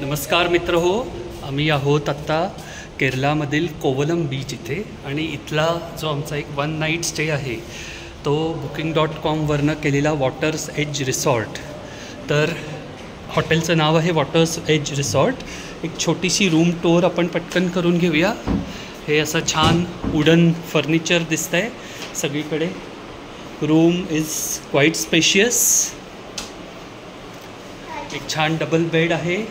नमस्कार मित्र हो, आम्ही आहोत आत्ता केरलामधील कोवलम बीच इथे आणि इथला जो आमचा एक 1 नाईट स्टे आहे तो booking.com केलेला वॉटर्स एज रिसॉर्ट. तर हॉटेलचं नाव आहे वॉटर्स एज रिसॉर्ट. एक छोटीशी रूम टूर आपण पटकन करून घेऊया. हे असं छान वुडन फर्निचर दिसतं आहे सगळीकडे. Room is quite spacious. एक छान डबल बेड आहे.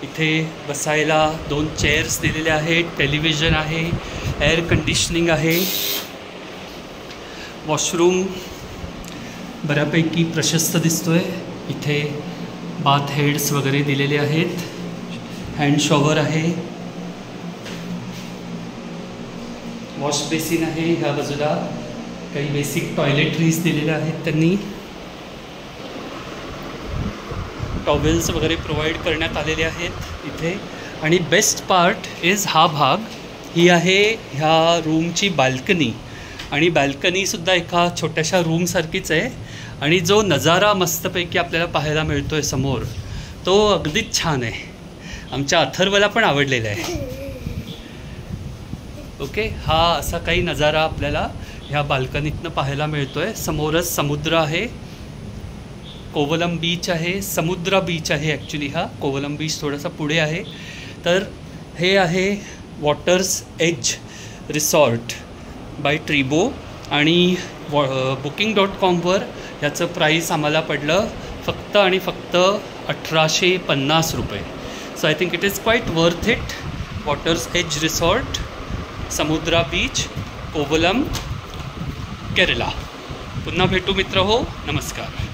इथे बसायला 2 चेअर्स दिलेले आहेत. टेलिव्हिजन आहे, एअर कंडिशनिंग आहे. वॉशरूम बऱ्यापैकी प्रशस्त दिसतोय. इथे बाथ हेड्स वगैरे दिलेले आहेत. हँड शॉवर आहे. वॉश बेसिन आहे. ह्या बाजूला काही बेसिक टॉयलेटरीज दिलेल्या आहेत त्यांनी. टॉवेल्स वगैरे प्रोव्हाइड करण्यात आलेले आहेत इथे. आणि बेस्ट पार्ट इज हा भाग. ही आहे ह्या रूमची बाल्कनी. आणि बाल्कनीसुद्धा एका छोट्याशा रूमसारखीच आहे. आणि जो नजारा मस्तपैकी आपल्याला पाहायला मिळतो आहे समोर, तो अगदीच छान आहे. आमच्या अथर्वला पण आवडलेला आहे. ओके, हा असा काही नजारा आपल्याला ह्या बाल्कनीतनं पाहायला मिळतो आहे. समोरच समुद्र आहे. कोवलम बीच आहे. समुद्रा बीच आहे ॲक्च्युली. हा कोवलम बीच थोडासा पुढे आहे. तर हे आहे वॉटर्स एज रिसॉर्ट बाय ट्रिबो. आणि booking.com ह्याचं प्राईस आम्हाला पडलं फक्त आणि फक्त 1850 रुपये. So I think it is quite worth it. Waters Edge resort, Samudra beach, Kovalam, Kerala. पुन्हा भेटू मित्र हो. नमस्कार.